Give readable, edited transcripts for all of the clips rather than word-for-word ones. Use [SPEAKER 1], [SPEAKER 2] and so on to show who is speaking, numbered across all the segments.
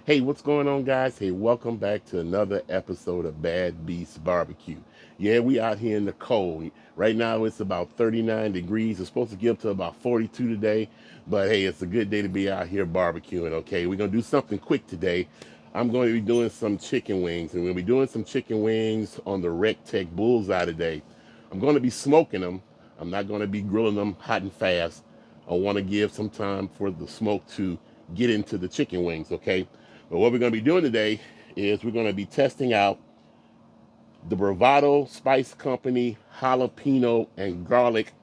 [SPEAKER 1] Hey, what's going on, guys? Hey, welcome back to another episode of Bad Beast Barbecue. Yeah, we out here in the cold. Right now it's about 39 degrees. It's supposed to get up to about 42 today, but hey, it's a good day to be out here barbecuing, okay? We're going to do something quick today. I'm going to be doing some chicken wings, and we'll be doing some chicken wings on the Recteq Bullseye today. I'm going to be smoking them. I'm not going to be grilling them hot and fast. I want to give some time for the smoke to get into the chicken wings, okay? But what we're going to be doing today is we're going to be testing out the Bravado Spice Company jalapeno and garlic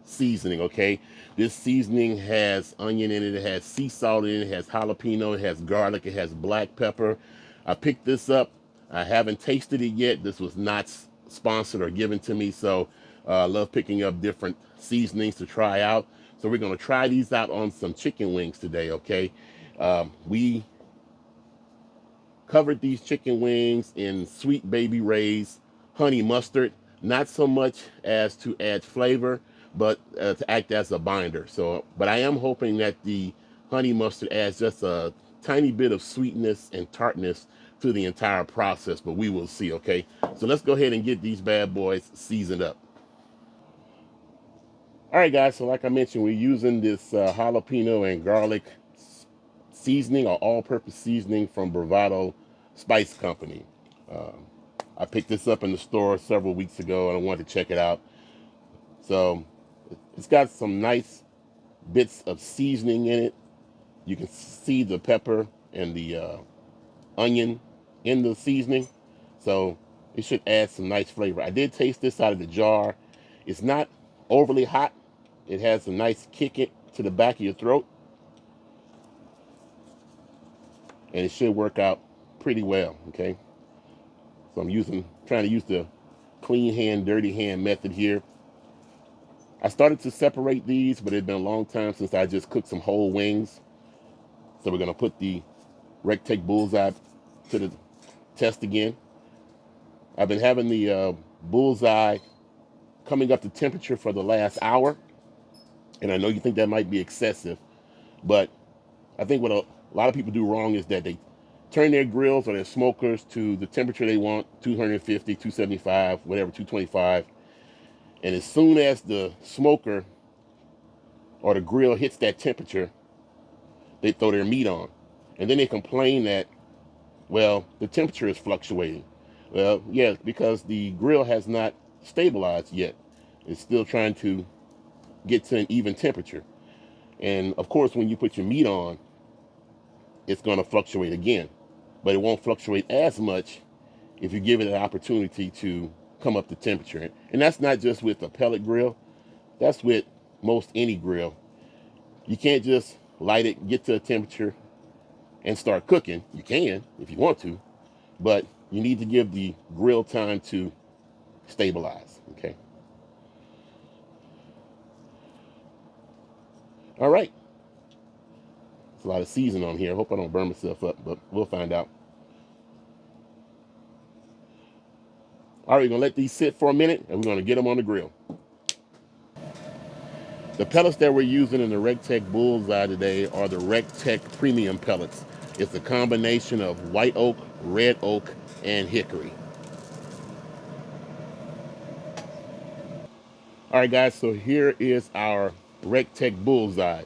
[SPEAKER 1] seasoning, okay? This seasoning has onion in it, it has sea salt in it, it has jalapeno, it has garlic, it has black pepper. I picked this up. I haven't tasted it yet. This was not sponsored or given to me, so I love picking up different seasonings to try out. So we're going to try these out on some chicken wings today, okay? We covered these chicken wings in Sweet Baby Ray's honey mustard, not so much as to add flavor, but to act as a binder. So, but I am hoping that the honey mustard adds just a tiny bit of sweetness and tartness to the entire process, but we will see, okay? So let's go ahead and get these bad boys seasoned up. All right, guys, so like I mentioned, we're using this jalapeno and garlic seasoning or all-purpose seasoning from Bravado Spice Company. Um, I picked this up in the store several weeks ago and I wanted to check it out. So it's got some nice bits of seasoning in it. You can see the pepper and the onion in the seasoning. So it should add some nice flavor. I did taste this out of the jar. It's not overly hot. It has a nice kick it to the back of your throat. And it should work out pretty well, okay? So I'm trying to use the clean hand, dirty hand method here. I started to separate these, but it's been a long time since I just cooked some whole wings. So we're gonna put the Recteq Bullseye to the test again. I've been having the Bullseye coming up to temperature for the last hour. And I know you think that might be excessive, but I think what a lot of people do wrong is that they turn their grills or their smokers to the temperature they want, 250, 275, whatever, 225. And as soon as the smoker or the grill hits that temperature, they throw their meat on. And then they complain that, well, the temperature is fluctuating. Well, yeah, because the grill has not stabilized yet. It's still trying to get to an even temperature. And of course, when you put your meat on, it's going to fluctuate again. But it won't fluctuate as much if you give it an opportunity to come up to temperature. And that's not just with a pellet grill, that's with most any grill. You can't just light it, get to a temperature, and start cooking. You can if you want to, but you need to give the grill time to stabilize, okay? All right. There's a lot of season on here. I hope I don't burn myself up, but we'll find out. All right, we're going to let these sit for a minute, and we're going to get them on the grill. The pellets that we're using in the Recteq Bullseye today are the Recteq Premium pellets. It's a combination of white oak, red oak, and hickory. All right, guys, so here is our Recteq Bullseye.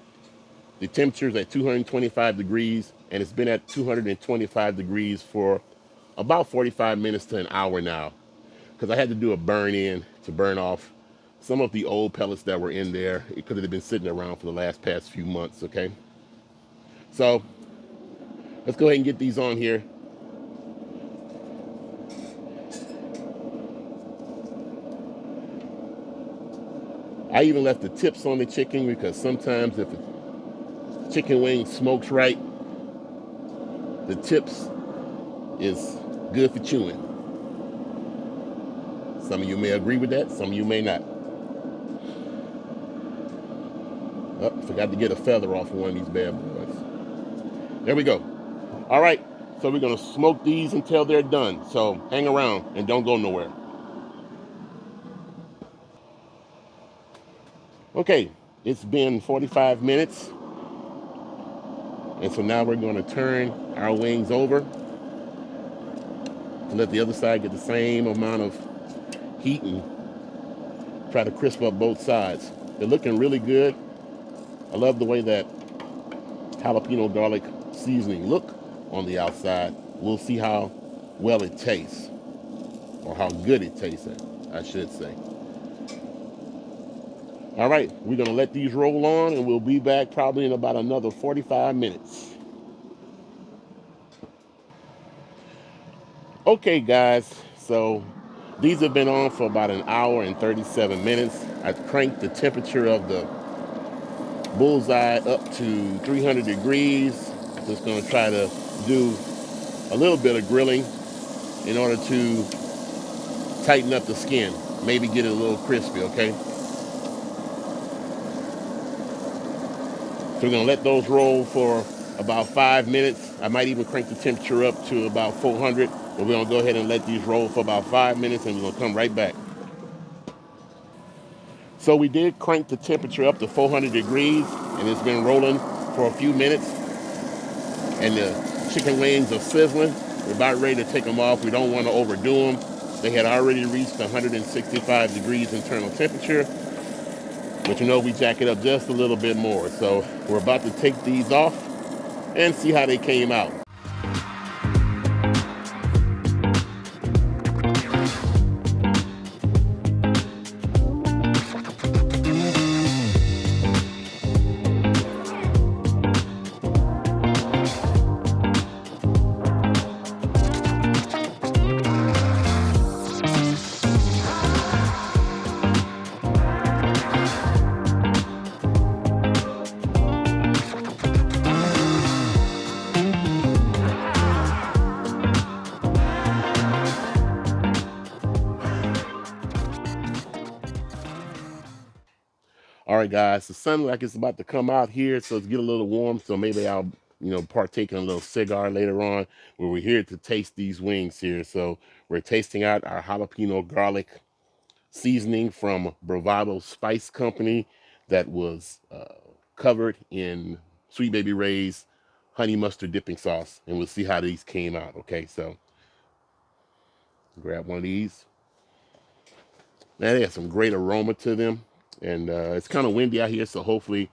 [SPEAKER 1] The temperature is at 225 degrees, and it's been at 225 degrees for about 45 minutes to an hour now, because I had to do a burn in to burn off some of the old pellets that were in there because it had been sitting around for the past few months, okay? So let's go ahead and get these on here. I even left the tips on the chicken because sometimes if a chicken wing smokes right, the tips is good for chewing. Some of you may agree with that, some of you may not. Oh, forgot to get a feather off of one of these bad boys. There we go. All right, so we're gonna smoke these until they're done. So hang around and don't go nowhere. Okay, it's been 45 minutes And so now we're going to turn our wings over to let the other side get the same amount of heat and try to crisp up both sides. They're looking really good. I love the way that jalapeno garlic seasoning look on the outside. We'll see how well it tastes, or how good it tastes, I should say. All right, we're gonna let these roll on and we'll be back probably in about another 45 minutes. Okay guys, so these have been on for about an hour and 37 minutes. I cranked the temperature of the Bullseye up to 300 degrees. Just gonna try to do a little bit of grilling in order to tighten up the skin, maybe get it a little crispy, okay? So we're gonna let those roll for about 5 minutes. I might even crank the temperature up to about 400, but we're gonna go ahead and let these roll for about 5 minutes and we're gonna come right back. So we did crank the temperature up to 400 degrees and it's been rolling for a few minutes and the chicken wings are sizzling. We're about ready to take them off. We don't want to overdo them. They had already reached 165 degrees internal temperature, but you know, we jack it up just a little bit more. So we're about to take these off and see how they came out. All right, guys, the sun like it's about to come out here, so it's get a little warm. So maybe I'll, partake in a little cigar later on, where we're here to taste these wings here. So we're tasting out our jalapeno garlic seasoning from Bravado Spice Company that was covered in Sweet Baby Ray's honey mustard dipping sauce, and we'll see how these came out. Okay, so grab one of these. Now they have some great aroma to them, and it's kind of windy out here, so hopefully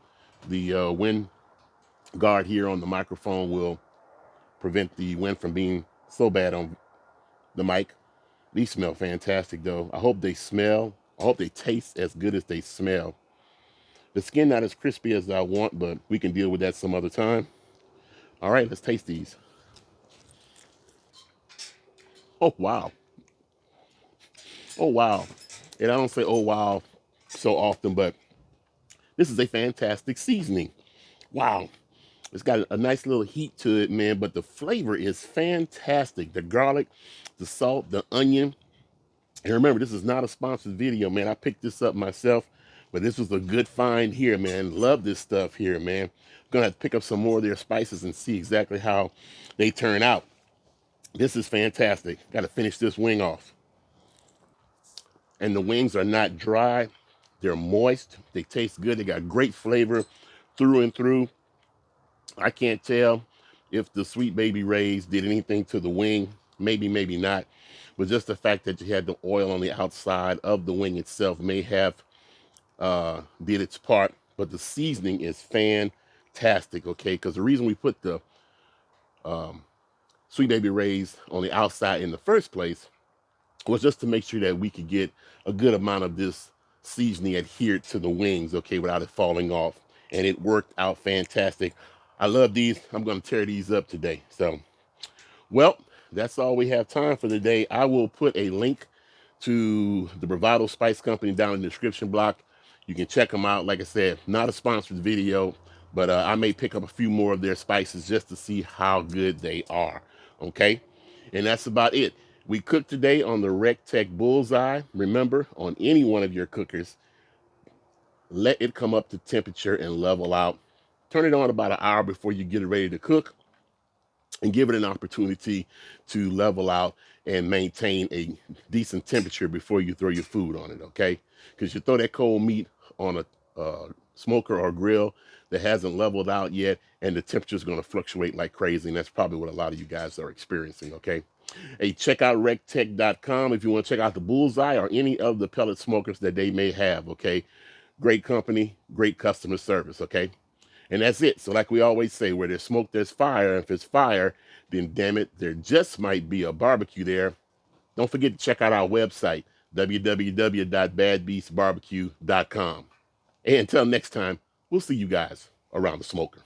[SPEAKER 1] the wind guard here on the microphone will prevent the wind from being so bad on the mic. These smell fantastic, though. I hope they taste as good as they smell. The skin not as crispy as I want, but we can deal with that some other time. All right, let's taste these. Oh, wow. Oh, wow. And I don't say, oh, wow, so often, but this is a fantastic seasoning. Wow. It's got a nice little heat to it, man, but the flavor is fantastic. The garlic, the salt, the onion. And remember, this is not a sponsored video, man. I picked this up myself, but this was a good find here, man. Love this stuff here, man. I'm gonna have to pick up some more of their spices and see exactly how they turn out. This is fantastic. Got to finish this wing off. And the wings are not dry. They're moist. They taste good. They got great flavor through and through. I can't tell if the Sweet Baby Rays did anything to the wing. Maybe, maybe not. But just the fact that you had the oil on the outside of the wing itself may have did its part. But the seasoning is fantastic, okay? Because the reason we put the Sweet Baby Rays on the outside in the first place was just to make sure that we could get a good amount of this seasoning adhered to the wings, okay, without it falling off. And it worked out fantastic. I love these. I'm going to tear these up today. So, well, that's all we have time for today. I will put a link to the Bravado Spice Company down in the description block. You can check them out. Like I said, not a sponsored video, but I may pick up a few more of their spices just to see how good they are. Okay, and that's about it. We cooked today on the Recteq Bullseye. Remember, on any one of your cookers, let it come up to temperature and level out. Turn it on about an hour before you get it ready to cook, and give it an opportunity to level out and maintain a decent temperature before you throw your food on it, okay? Because you throw that cold meat on a smoker or grill, that hasn't leveled out yet, and the temperature is going to fluctuate like crazy, and that's probably what a lot of you guys are experiencing, okay? Hey, check out Recteq.com if you want to check out the Bullseye or any of the pellet smokers that they may have, okay? Great company, great customer service, okay? And that's it. So like we always say, where there's smoke, there's fire. If it's fire, then damn it, there just might be a barbecue there. Don't forget to check out our website, www.badbeastbarbecue.com. And until next time, we'll see you guys around the smoker.